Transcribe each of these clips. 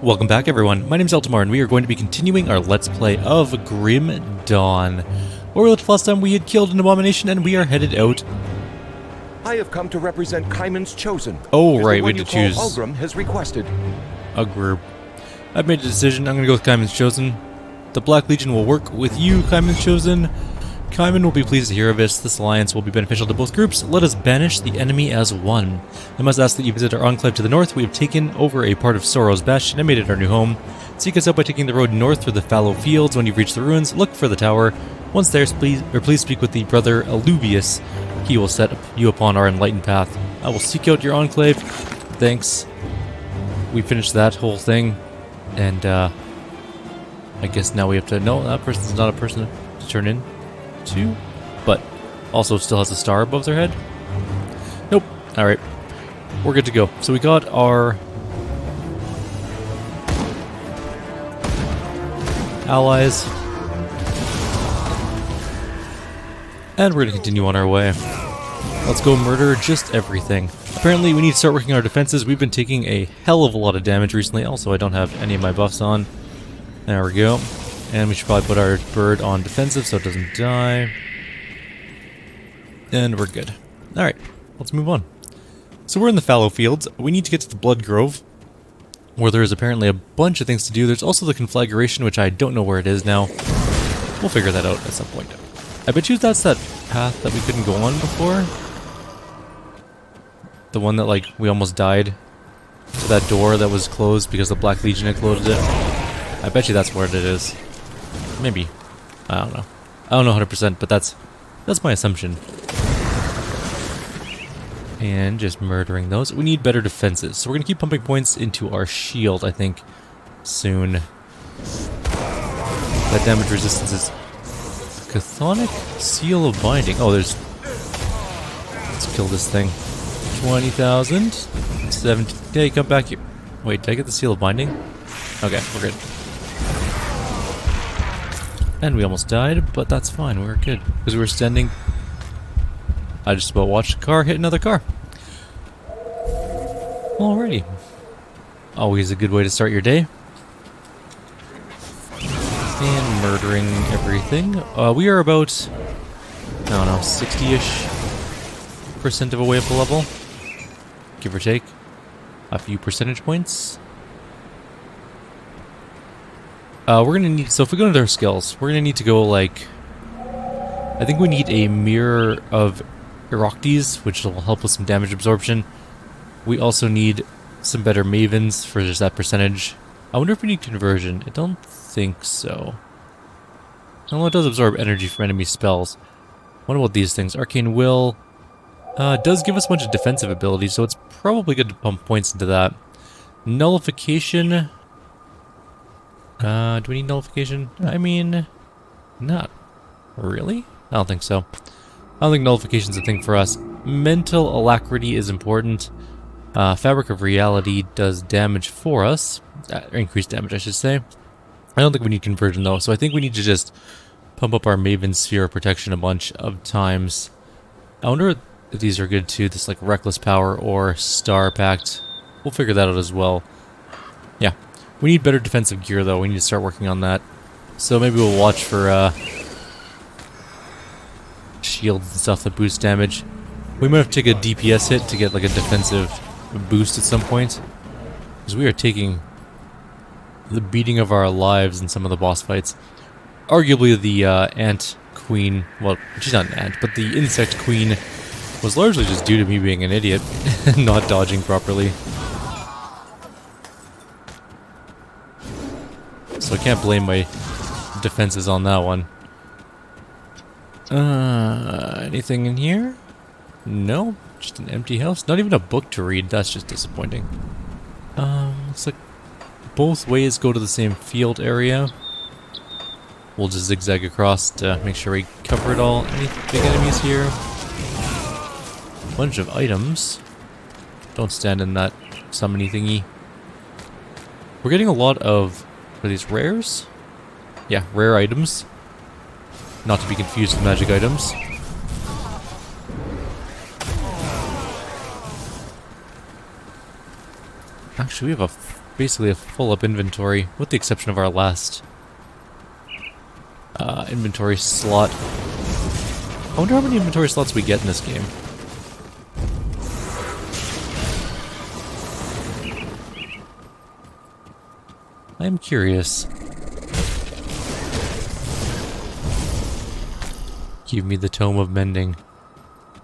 Welcome back everyone, my name is Eltimar and we are going to be continuing our Let's Play of Grim Dawn. Where we left last time we had killed an abomination and we are headed out. I have come to represent Kaiman's Chosen. Oh right, we had to choose Ulgrim has requested. a group. I've made a decision, I'm going to go with Kaiman's Chosen. The Black Legion will work with you, Kaiman's Chosen. Kaiman will be pleased to hear of this. This alliance will be beneficial to both groups. Let us banish the enemy as one. I must ask that you visit our enclave to the north. We have taken over a part of Sorrow's Bastion and made it our new home. Seek us out by taking the road north through the fallow fields. When you reach the ruins, look for the tower. Once there, please speak with the brother Aluvius. He will set you upon our enlightened path. I will seek out your enclave. Thanks. We finished that whole thing. And, I guess now we have to... No, that person's not a person to turn in to, but also still has a star above their head. Nope. Alright. We're good to go. So we got our allies. And we're going to continue on our way. Let's go murder just everything. Apparently we need to start working our defenses. We've been taking a hell of a lot of damage recently. Also, I don't have any of my buffs on. There we go. And we should probably put our bird on defensive so it doesn't die. And we're good. Alright, let's move on. So we're in the fallow fields. We need to get to the Blood Grove, where there is apparently a bunch of things to do. There's also the conflagration, which I don't know where it is now. We'll figure that out at some point. I bet you that's that path that we couldn't go on before. The one that, like, we almost died to that door that was closed because the Black Legion had closed it. I bet you that's where it is. Maybe. I don't know. I don't know 100%, but that's my assumption. And just murdering those. We need better defenses, so we're going to keep pumping points into our shield, I think, soon. That damage resistance is... Chthonic Seal of Binding. Oh, there's... Let's kill this thing. 20,000. 17... Hey, come back here. Wait, did I get the Seal of Binding? Okay, we're good. And we almost died, but that's fine, we were good. Because we were standing... I just about watched a car hit another car. Alrighty. Always a good way to start your day. And murdering everything. We are about... I don't know, 60-ish% of a way up the level. Give or take. A few percentage points. We're gonna need, so if we go into our skills, we're gonna need to go like, I think we need a Mirror of Eroctes, which will help with some damage absorption. We also need some better Mavens for just that percentage. I wonder if we need Conversion. I don't think so. Well, it does absorb energy from enemy spells. What about these things? Arcane Will does give us a bunch of defensive abilities, so it's probably good to pump points into that. Nullification... do we need nullification? I mean, not really. I don't think so. I don't think nullification's a thing for us. Mental alacrity is important. Fabric of Reality does damage for us. Increased damage, I should say. I don't think we need conversion though, so I think we need to just pump up our Maven Sphere of Protection a bunch of times. I wonder if these are good too, this like Reckless Power or Star Pact. We'll figure that out as well. Yeah. We need better defensive gear, though. We need to start working on that. So maybe we'll watch for shields and stuff that boost damage. We might have to take a DPS hit to get like a defensive boost at some point. Because we are taking the beating of our lives in some of the boss fights. Arguably the Ant Queen, well, she's not an ant, but the Insect Queen was largely just due to me being an idiot and not dodging properly. So I can't blame my defenses on that one. Anything in here? No, just an empty house. Not even a book to read. That's just disappointing. Looks like both ways go to the same field area. We'll just zigzag across to make sure we cover it all. Any big enemies here? Bunch of items. Don't stand in that summony thingy. We're getting a lot of... Are these rares? Yeah, rare items. Not to be confused with magic items. Actually, we have basically a full-up inventory, with the exception of our last inventory slot. I wonder how many inventory slots we get in this game. I am curious. Give me the Tome of Mending.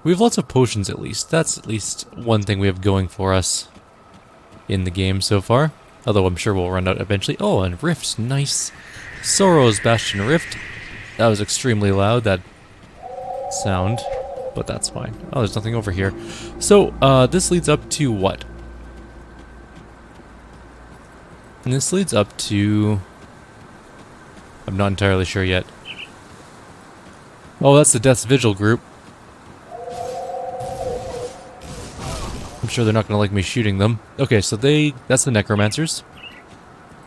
We have lots of potions at least. That's at least one thing we have going for us in the game so far. Although I'm sure we'll run out eventually. Oh, and Rift. Nice. Sorrow's Bastion Rift. That was extremely loud, that sound. But that's fine. Oh, there's nothing over here. So, this leads up to what? And this leads up to... I'm not entirely sure yet. Oh, that's the Death's Vigil group. I'm sure they're not going to like me shooting them. Okay, so that's the Necromancers.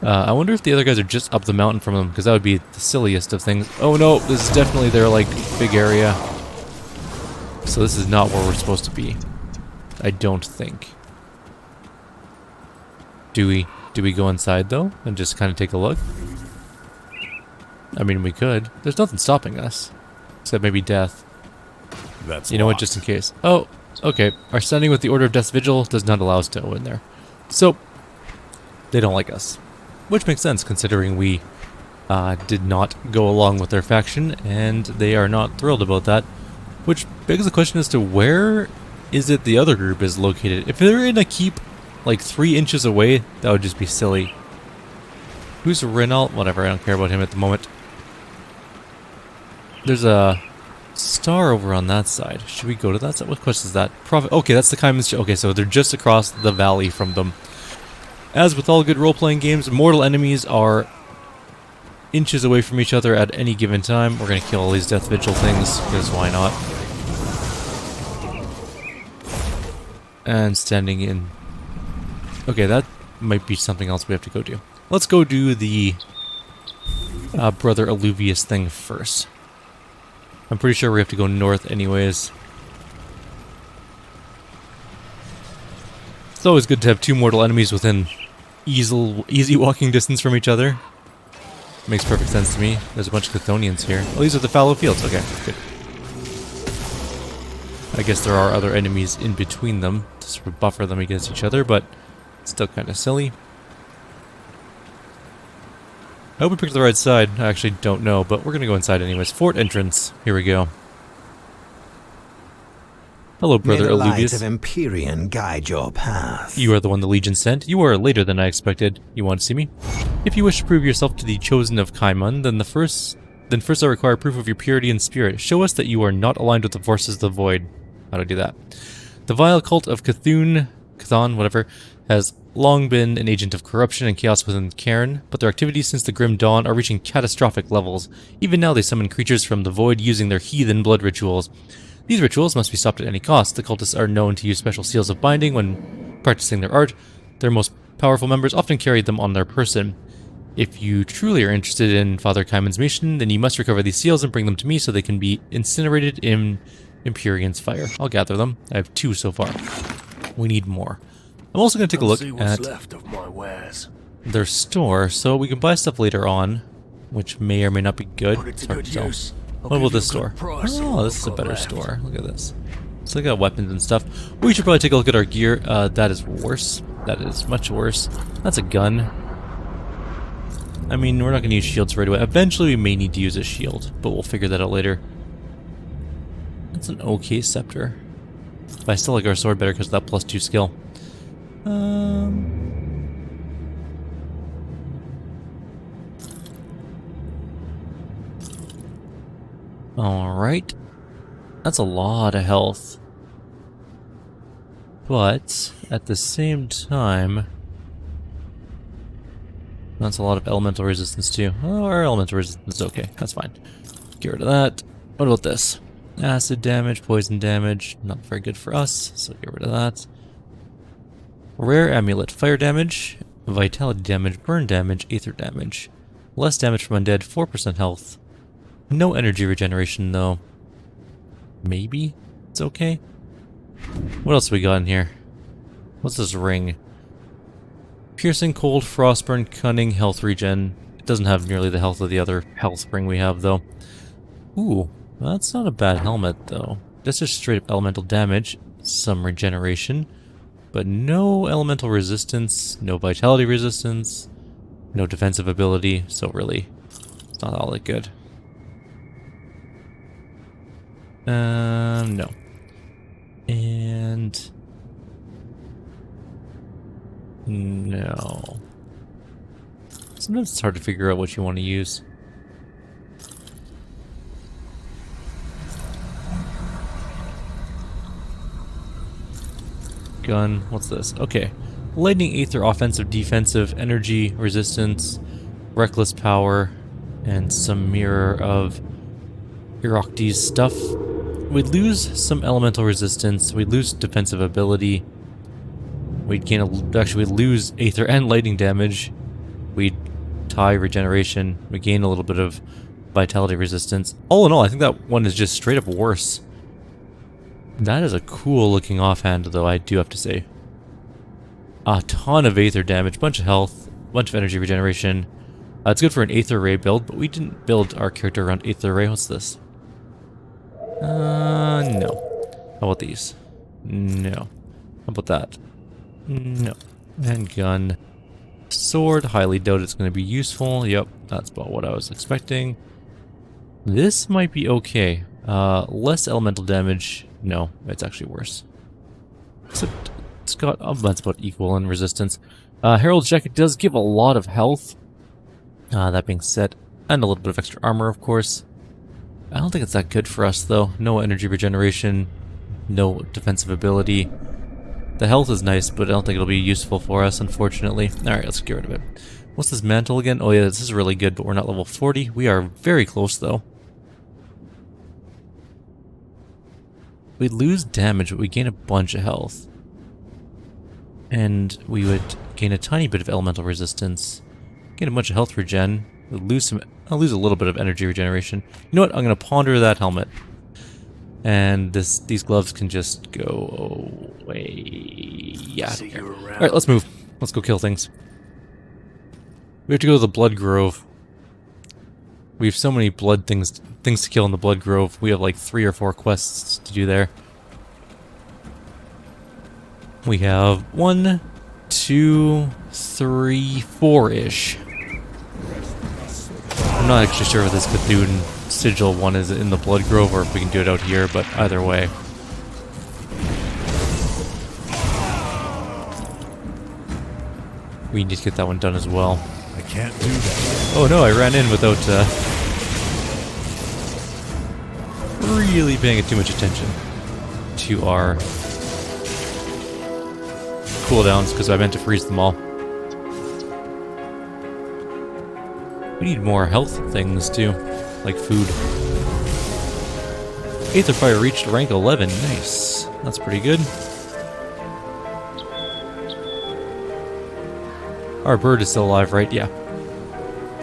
I wonder if the other guys are just up the mountain from them, because that would be the silliest of things. Oh no, this is definitely their, like, big area. So this is not where we're supposed to be. I don't think. Do we go inside, though, and just kind of take a look? I mean, we could. There's nothing stopping us. Except maybe death. That's you know what, just in case. Oh, okay. Our standing with the Order of Death's Vigil does not allow us to go in there. So, they don't like us. Which makes sense, considering we did not go along with their faction, and they are not thrilled about that. Which begs the question as to where is it the other group is located? If they're in a keep, like 3 inches away, that would just be silly. Who's Renault? Whatever, I don't care about him at the moment. There's a star over on that side. Should we go to that side? What quest is that? Prophet. Okay, that's the Kaiman's. Okay, so they're just across the valley from them. As with all good role-playing games, mortal enemies are inches away from each other at any given time. We're gonna kill all these Death Vigil things, because why not? And standing in... Okay, that might be something else we have to go do. Let's go do the Brother Alluvius thing first. I'm pretty sure we have to go north anyways. It's always good to have 2 mortal enemies within easy walking distance from each other. Makes perfect sense to me. There's a bunch of Chthonians here. Oh, these are the fallow fields. Okay, good. I guess there are other enemies in between them to sort of buffer them against each other, but still kind of silly. I hope we picked the right side. I actually don't know, but we're going to go inside anyways. Fort entrance. Here we go. Hello, Brother May the light Alluvius. of Empyrean guide your path. You are the one the Legion sent. You are later than I expected. You want to see me? If you wish to prove yourself to the chosen of Kaiman, then first I require proof of your purity and spirit. Show us that you are not aligned with the forces of the void. How do I do that? The vile cult of Cthon, whatever, has long been an agent of corruption and chaos within Cairn, but their activities since the Grim Dawn are reaching catastrophic levels. Even now they summon creatures from the void using their heathen blood rituals. These rituals must be stopped at any cost. The cultists are known to use special seals of binding when practicing their art. Their most powerful members often carry them on their person. If you truly are interested in Father Kaiman's mission, then you must recover these seals and bring them to me so they can be incinerated in Empyrean's fire. I'll gather them. I have 2 so far. We need more. I'm also going to take a look at left of my wares. their store, so we can buy stuff later on, which may or may not be good. Put it to It's hard good to tell. use. I'll What give about you this a good store? price on Oh, what this is a I've got better left. store. Look at this. So they got weapons and stuff. We should probably take a look at our gear. That is worse. That is much worse. That's a gun. I mean, we're not going to use shields right away. Eventually we may need to use a shield, but we'll figure that out later. That's an okay scepter. But I still like our sword better because of that +2 skill. Alright. That's a lot of health. But, at the same time... That's a lot of elemental resistance too. Oh, our elemental resistance is okay. That's fine. Get rid of that. What about this? Acid damage, poison damage. Not very good for us, so get rid of that. Rare amulet. Fire damage, vitality damage, burn damage, aether damage. Less damage from undead, 4% health. No energy regeneration though. Maybe it's okay. What else we got in here? What's this ring? Piercing, Cold, Frostburn, Cunning, Health Regen. It doesn't have nearly the health of the other health ring we have, though. Ooh, that's not a bad helmet, though. That's just straight up elemental damage, some regeneration, but no elemental resistance, no vitality resistance, no defensive ability, so really, it's not all that good. No. And... no. Sometimes it's hard to figure out what you want to use. Gun, what's this? Okay. Lightning, Aether, offensive, defensive, energy, resistance, reckless power, and some mirror of Irokti's stuff. We'd lose some elemental resistance, we'd lose defensive ability, we'd gain we'd lose Aether and lightning damage, we'd tie regeneration, we gain a little bit of vitality resistance. All in all, I think that one is just straight up worse. That is a cool looking offhand, though, I do have to say. A ton of Aether damage, bunch of health, bunch of energy regeneration. It's good for an Aether Ray build, but we didn't build our character around Aether Ray. What's this? No. How about these? No. How about that? No. And gun. Sword, highly doubt it's going to be useful. Yep, that's about what I was expecting. This might be okay. Less elemental damage. No, it's actually worse. Except it's got, that's about equal in resistance. Herald's Jacket does give a lot of health. That being said, and a little bit of extra armor, of course. I don't think it's that good for us, though. No energy regeneration, no defensive ability. The health is nice, but I don't think it'll be useful for us, unfortunately. Alright, let's get rid of it. What's this mantle again? Oh yeah, this is really good, but we're not level 40. We are very close, though. We lose damage, but we gain a bunch of health. And we would gain a tiny bit of elemental resistance. Gain a bunch of health regen. We'll lose some. I'll lose a little bit of energy regeneration. You know what? I'm gonna ponder that helmet. And these gloves can just go away. Yeah. Alright, let's move. Let's go kill things. We have to go to the Blood Grove. We have so many blood things to kill in the Blood Grove. We have like 3 or 4 quests to do there. We have 1, 2, 3, 4-ish. I'm not actually sure if this Cthulhu Sigil one is in the Blood Grove or if we can do it out here, but either way. We need to get that one done as well. I can't do that. Oh no, I ran in without really paying too much attention to our cooldowns because I meant to freeze them all. We need more health things too, like food. Aether Fire reached rank 11. Nice. That's pretty good. Our bird is still alive, right? Yeah.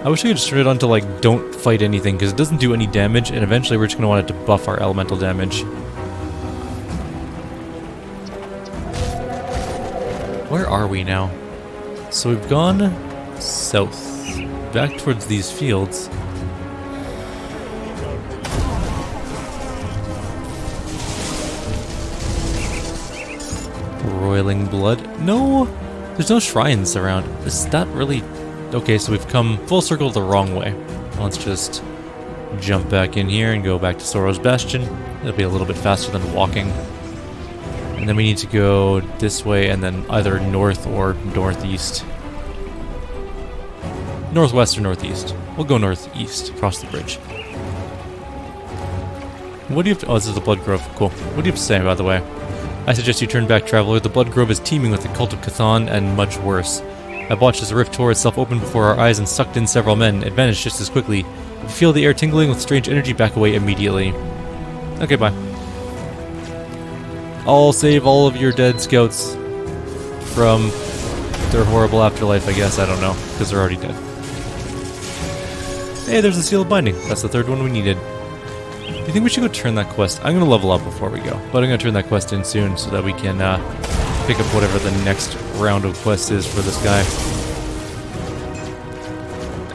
I wish I could just turn it on to, like, don't fight anything, because it doesn't do any damage, and eventually we're just going to want it to buff our elemental damage. Where are we now? So we've gone south, back towards these fields. Roiling blood. No! There's no shrines around. Is that really... Okay, so we've come full circle the wrong way. Let's just jump back in here and go back to Sorrow's Bastion. It'll be a little bit faster than walking. And then we need to go this way and then either north or northeast. Northwest or northeast. We'll go northeast, across the bridge. What do you have to... Oh, this is the Blood Grove. Cool. What do you have to say, by the way? I suggest you turn back, traveler. The Blood Grove is teeming with the cult of Cthon and much worse. I watched as the rift tore itself open before our eyes and sucked in several men. It vanished just as quickly. If you feel the air tingling with strange energy, back away immediately. Okay, bye. I'll save all of your dead scouts from their horrible afterlife, I guess. I don't know, because they're already dead. Hey, there's a sealed binding. That's the third one we needed. Do you think we should go turn that quest? I'm going to level up before we go, but I'm going to turn that quest in soon so that we can pick up whatever the next round of quests is for this guy.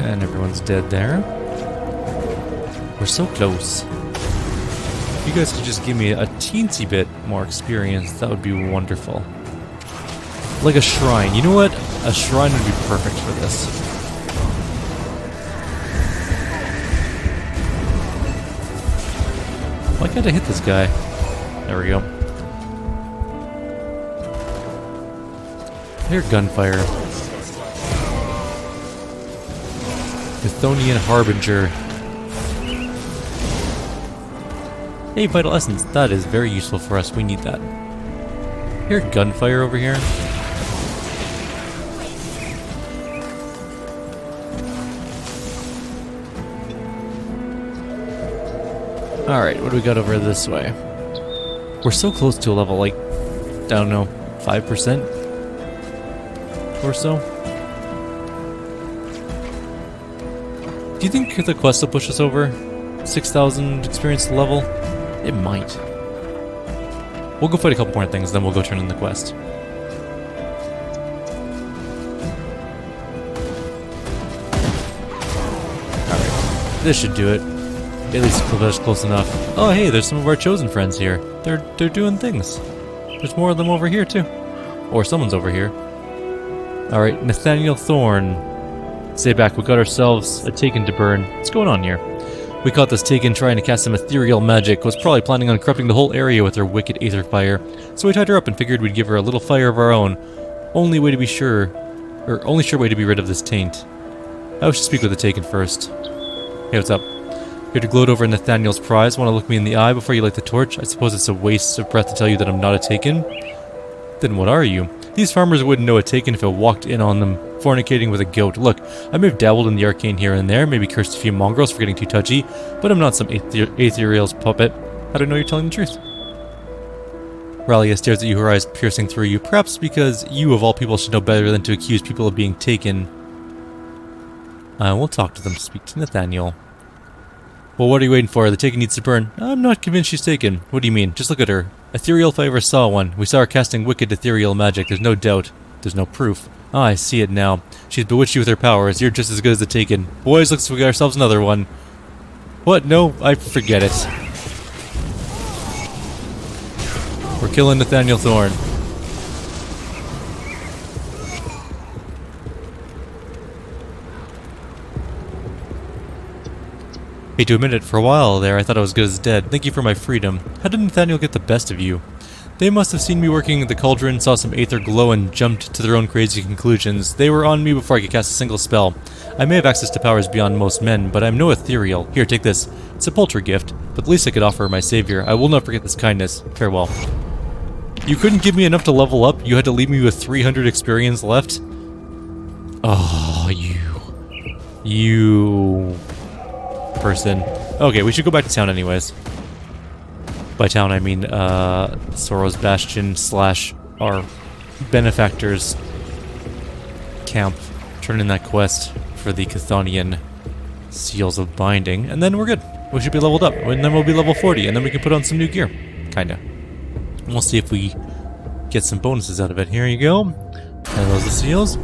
And everyone's dead there. We're so close. If you guys could just give me a teensy bit more experience, that would be wonderful. Like a shrine. You know what? A shrine would be perfect for this. Why can't I hit this guy? There we go. I hear gunfire. Chthonian Harbinger. Hey, Vital Essence. That is very useful for us. We need that. I hear gunfire over here. Alright, what do we got over this way? We're so close to a level, like, I don't know, 5% or so? Do you think the quest will push us over 6,000 experience level? It might. We'll go fight a couple more things, then we'll go turn in the quest. Alright, this should do it. At least that's close enough. Oh hey, there's some of our chosen friends here. They're doing things. There's more of them over here too. Or someone's over here. Alright, Nathaniel Thorne. Stay back, we got ourselves a Taken to burn. What's going on here? We caught this Taken trying to cast some ethereal magic. Was probably planning on corrupting the whole area with her wicked aether fire. So we tied her up and figured we'd give her a little fire of our own. Only way to be sure, or only sure way to be rid of this taint. I should speak with the Taken first. Hey, what's up? Here to gloat over Nathaniel's prize. Want to look me in the eye before you light the torch? I suppose it's a waste of breath to tell you that I'm not a Taken. Then what are you? These farmers wouldn't know a Taken if it walked in on them, fornicating with a goat. Look, I may have dabbled in the arcane here and there, maybe cursed a few mongrels for getting too touchy, but I'm not some ethereal's puppet. How do I know you're telling the truth? Ralia stares at you, her eyes piercing through you, perhaps because you of all people should know better than to accuse people of being Taken. We'll talk to them. Speak to Nathaniel. Well, what are you waiting for? The Taken needs to burn. I'm not convinced she's Taken. What do you mean? Just look at her. Ethereal if I ever saw one. We saw her casting wicked ethereal magic. There's no doubt. There's no proof. Ah, I see it now. She's bewitched you with her powers. You're just as good as the Taken. Boys, looks like we got ourselves another one. What? No, I forget it. We're killing Nathaniel Thorne. Hate to admit it, for a while there, I thought I was good as dead. Thank you for my freedom. How did Nathaniel get the best of you? They must have seen me working the cauldron, saw some aether glow, and jumped to their own crazy conclusions. They were on me before I could cast a single spell. I may have access to powers beyond most men, but I'm no ethereal. Here, take this. It's a paltry gift, but the least I could offer my savior. I will not forget this kindness. Farewell. You couldn't give me enough to level up? You had to leave me with 300 experience left? Oh, you... person. Okay, we should go back to town anyways. By town, I mean, Sorrow's Bastion / our benefactors camp. Turn in that quest for the Chthonian Seals of Binding, and then we're good. We should be leveled up, and then we'll be level 40, and then we can put on some new gear. Kinda. And we'll see if we get some bonuses out of it. Here you go. And those are the seals.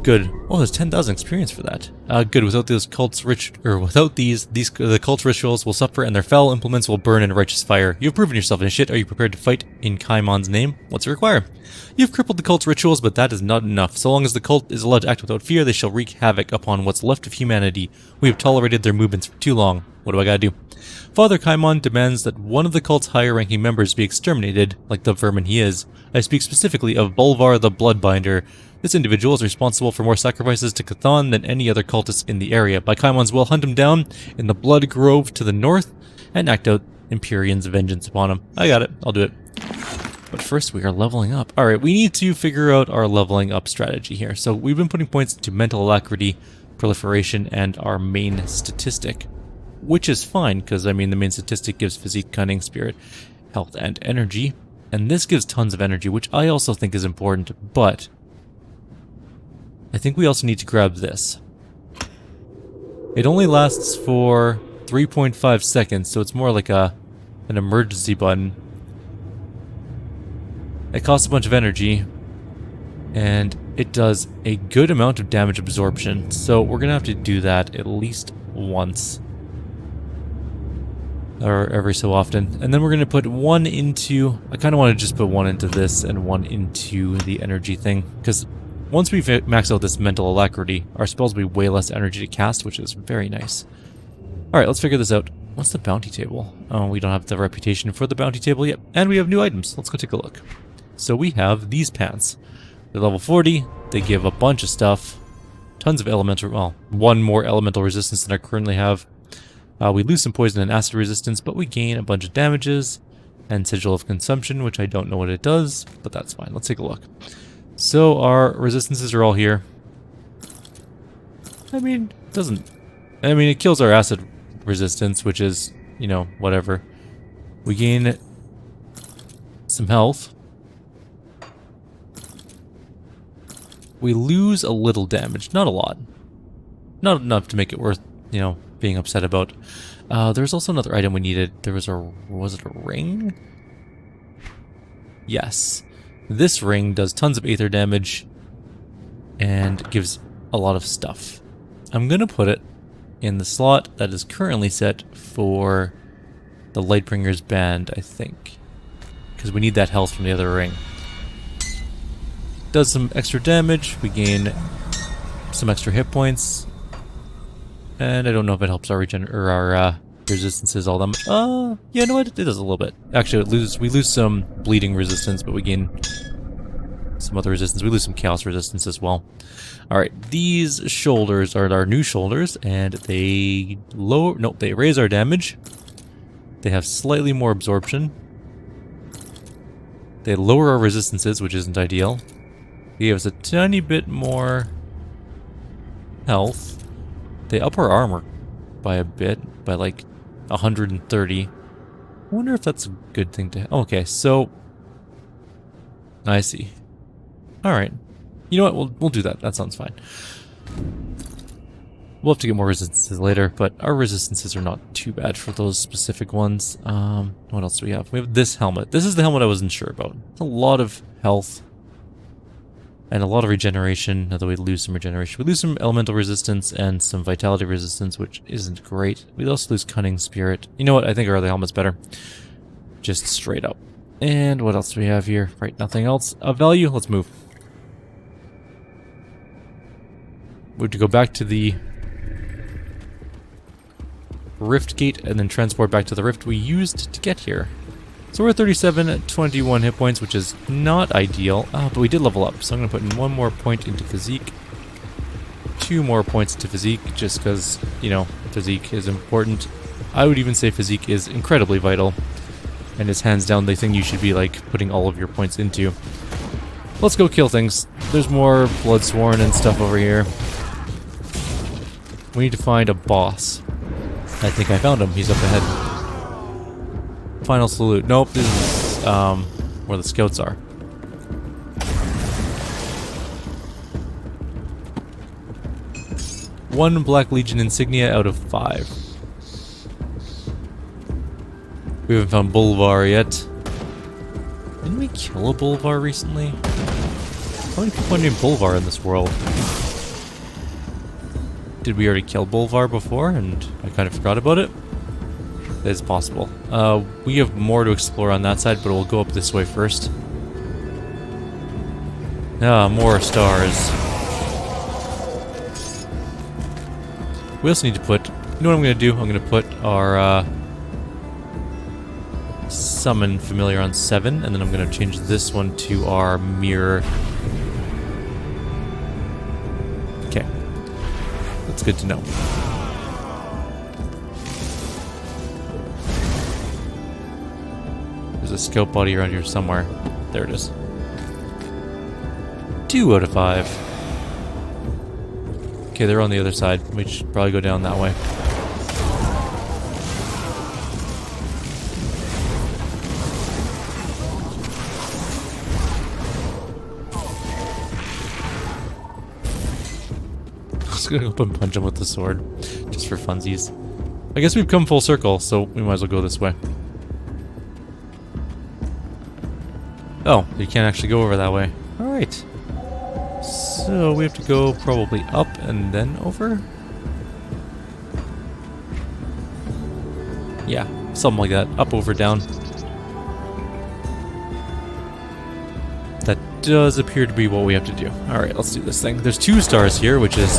Good. Oh, there's 10,000 experience for that. Good. Without those cults the cult rituals will suffer and their foul implements will burn in righteous fire. You've proven yourself in shit. Are you prepared to fight in Kaimon's name? What's it require? You've crippled the cult's rituals, but that is not enough. So long as the cult is allowed to act without fear, they shall wreak havoc upon what's left of humanity. We have tolerated their movements for too long. What do I gotta do? Father Kaimon demands that one of the cult's higher-ranking members be exterminated, like the vermin he is. I speak specifically of Bolvar the Bloodbinder. This individual is responsible for more sacrifices to Chthon than any other cultist in the area. By Kaimon's will, hunt him down in the Blood Grove to the north and act out Empyrean's vengeance upon him. I got it. I'll do it. But first, we are leveling up. Alright, we need to figure out our leveling up strategy here. So we've been putting points into mental alacrity, proliferation, and our main statistic. Which is fine, because, I mean, the main statistic gives physique, cunning, spirit, health, and energy. And this gives tons of energy, which I also think is important, but I think we also need to grab this. It only lasts for 3.5 seconds, so it's more like an emergency button. It costs a bunch of energy, And it does a good amount of damage absorption, so we're gonna have to do that at least once. Or every so often. And then we're gonna put one into... I kinda wanna just put one into this and one into the energy thing, because once we've maxed out this mental alacrity, our spells will be way less energy to cast, which is very nice. Alright, let's figure this out. What's the bounty table? Oh, we don't have the reputation for the bounty table yet. And we have new items. Let's go take a look. So we have these pants. They're level 40. They give a bunch of stuff. Tons of elemental... Well, one more elemental resistance than I currently have. We lose some poison and acid resistance, but we gain a bunch of damages. And Sigil of Consumption, which I don't know what it does, but that's fine. Let's take a look. So our resistances are all here. I mean, it doesn't... I mean, it kills our acid resistance, which is, you know, whatever. We gain some health. We lose a little damage, not a lot. Not enough to make it worth, you know, being upset about. There's also another item we needed. There was a... Was it a ring? Yes. This ring does tons of aether damage and gives a lot of stuff. I'm gonna put it in the slot that is currently set for the Lightbringer's band, I think. Because we need that health from the other ring. Does some extra damage, we gain some extra hit points. And I don't know if it helps our resistances all them. Yeah, no, it does a little bit. Actually, we lose some bleeding resistance, but we gain some other resistance. We lose some chaos resistance as well. Alright, these shoulders are our new shoulders, and they they raise our damage. They have slightly more absorption. They lower our resistances, which isn't ideal. They give us a tiny bit more health. They up our armor by a bit, by like 130. I wonder if that's a good thing to... Okay, so... I see. Alright. You know what, we'll do that. That sounds fine. We'll have to get more resistances later, but our resistances are not too bad for those specific ones. What else do we have? We have this helmet. This is the helmet I wasn't sure about. It's a lot of health. And a lot of regeneration, although we lose some regeneration. We lose some elemental resistance and some vitality resistance, which isn't great. We also lose cunning spirit. You know what? I think our other helmet's better. Just straight up. And what else do we have here? Right, nothing else of value. Let's move. We have to go back to the rift gate and then transport back to the rift we used to get here. So we're at 37 at 21 hit points, which is not ideal, but we did level up. So I'm going to put in 1 more point into physique, 2 more points into physique, just because, you know, physique is important. I would even say physique is incredibly vital, and it's hands down the thing you should be, like, putting all of your points into. Let's go kill things. There's more Bloodsworn and stuff over here. We need to find a boss. I think I found him. He's up ahead. Final salute. Nope, this is where the scouts are. One Black Legion insignia out of 5. We haven't found Bolvar yet. Didn't we kill a Bolvar recently? How many people are named Bolvar in this world? Did we already kill Bolvar before and I kind of forgot about it? That is possible. We have more to explore on that side, but we'll go up this way first. Ah, more stars. We also need to put... You know what I'm going to do? I'm going to put our summon familiar on 7, and then I'm going to change this one to our mirror. Okay. That's good to know. There's a scout body around here somewhere. There it is. 2 out of 5. Okay, they're on the other side. We should probably go down that way. I was gonna go up and punch him with the sword, just for funsies. I guess we've come full circle, so we might as well go this way. Oh, you can't actually go over that way. Alright. So we have to go probably up and then over? Yeah, something like that. Up, over, down. That does appear to be what we have to do. Alright, let's do this thing. There's 2 stars here, which is...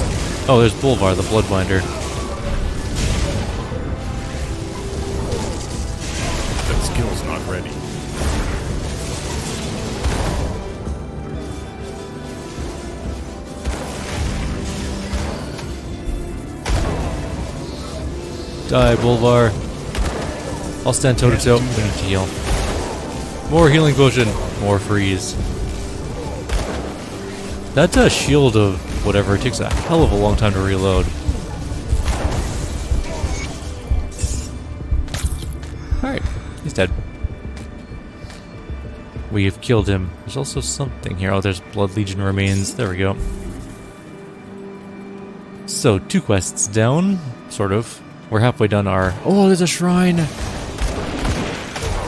Oh, there's Bolvar, the Bloodbinder. That skill's not ready. Die, Bolvar. I'll stand toe-to-toe. We need to heal. More healing potion. More freeze. That shield of whatever, it takes a hell of a long time to reload. Alright, he's dead. We have killed him. There's also something here. Oh, there's Blood Legion remains. There we go. So, 2 quests down, sort of. We're halfway done our... Oh, there's a shrine!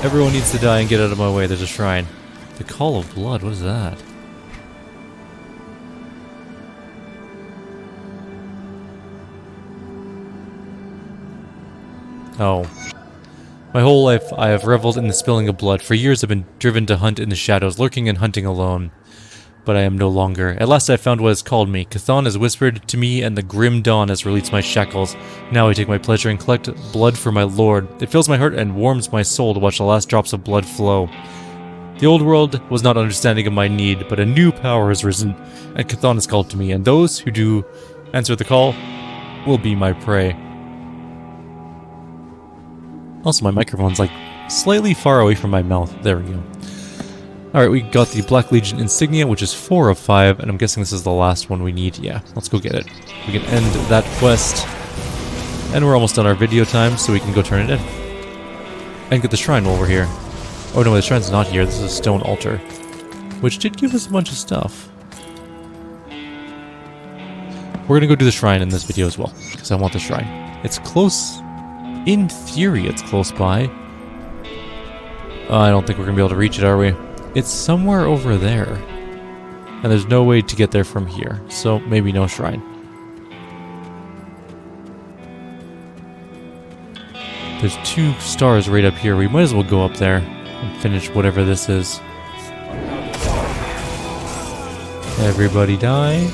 Everyone needs to die and get out of my way. There's a shrine. The Call of Blood, what is that? Oh. My whole life I have reveled in the spilling of blood. For years I've been driven to hunt in the shadows, lurking and hunting alone. But I am no longer. At last I found what has called me. Chthon has whispered to me, and the grim dawn has released my shackles. Now I take my pleasure and collect blood for my lord. It fills my heart and warms my soul to watch the last drops of blood flow. The old world was not understanding of my need, but a new power has risen, and Chthon has called to me, and those who do answer the call will be my prey. Also, my microphone's like slightly far away from my mouth. There we go. Alright, we got the Black Legion Insignia, which is 4 of 5, and I'm guessing this is the last one we need. Yeah, let's go get it. We can end that quest. And we're almost done our video time, so we can go turn it in. And get the shrine while we're here. Oh no, the shrine's not here. This is a stone altar. Which did give us a bunch of stuff. We're gonna go do the shrine in this video as well, because I want the shrine. It's close. In theory, it's close by. I don't think we're gonna be able to reach it, are we? It's somewhere over there. And there's no way to get there from here, so maybe no shrine. There's 2 stars right up here. We might as well go up there and finish whatever this is. Everybody die.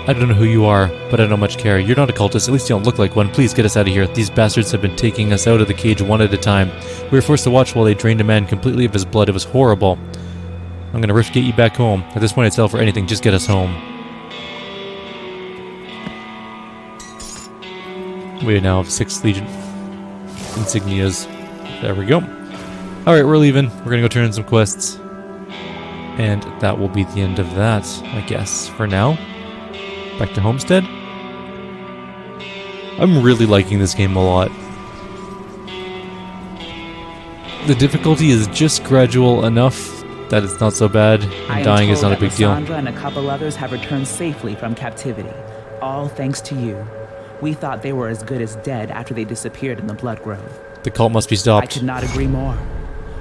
I don't know who you are, but I don't much care. You're not a cultist, at least you don't look like one. Please get us out of here. These bastards have been taking us out of the cage one at a time. We were forced to watch while they drained a man completely of his blood. It was horrible. I'm gonna risk get you back home. At this point I'd sell for anything, just get us home. We now have 6 Legion Insignias. There we go. Alright, we're leaving. We're gonna go turn in some quests. And that will be the end of that, I guess, for now. Back to Homestead. I'm really liking this game a lot. The difficulty is just gradual enough that it's not so bad, and dying is not a big deal. Sandra and a couple others have returned safely from captivity, all thanks to you. We thought they were as good as dead after they disappeared in the Blood Grove. The cult must be I stopped. could not agree more.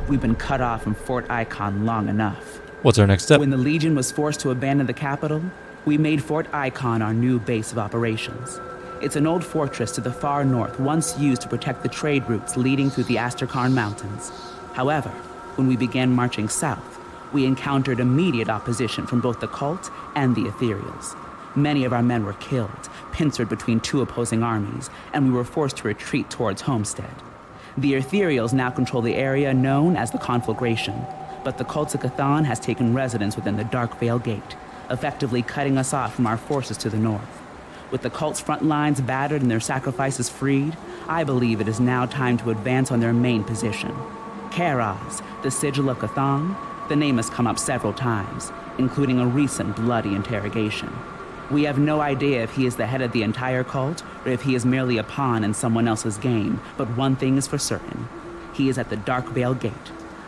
We've been cut off from Fort Icon long enough. What's our next step? When the Legion was forced to abandon the capital, we made Fort Icon our new base of operations. It's an old fortress to the far north, once used to protect the trade routes leading through the Astrakhan Mountains. However, when we began marching south, we encountered immediate opposition from both the cult and the Ethereals. Many of our men were killed, pincered between 2 opposing armies, and we were forced to retreat towards Homestead. The Ethereals now control the area known as the Conflagration, but the cult of Chthon has taken residence within the Dark Veil Gate, effectively cutting us off from our forces to the north. With the cult's front lines battered and their sacrifices freed, I believe it is now time to advance on their main position. Karaz, the sigil of Chthon, the name has come up several times, including a recent bloody interrogation. We have no idea if he is the head of the entire cult or if he is merely a pawn in someone else's game, but one thing is for certain. He is at the Dark Veil Gate.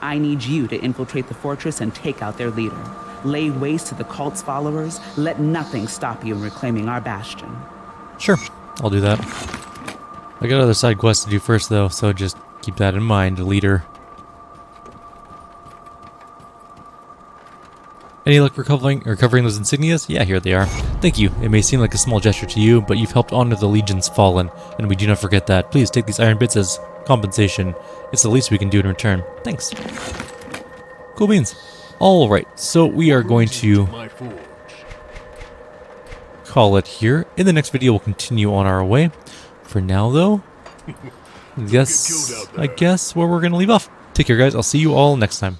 I need you to infiltrate the fortress and take out their leader. Lay waste to the cult's followers. Let nothing stop you in reclaiming our bastion. Sure, I'll do that. I got other side quests to do first though, so just keep that in mind, leader. Any luck recovering those insignias? Yeah, here they are. Thank you. It may seem like a small gesture to you, but you've helped honor the Legion's fallen, and we do not forget that. Please take these iron bits as compensation. It's the least we can do in return. Thanks. Cool beans. Alright, so we are going to My forge. call it here. In the next video, we'll continue on our way. For now, though, I guess where we're going to leave off. Take care, guys. I'll see you all next time.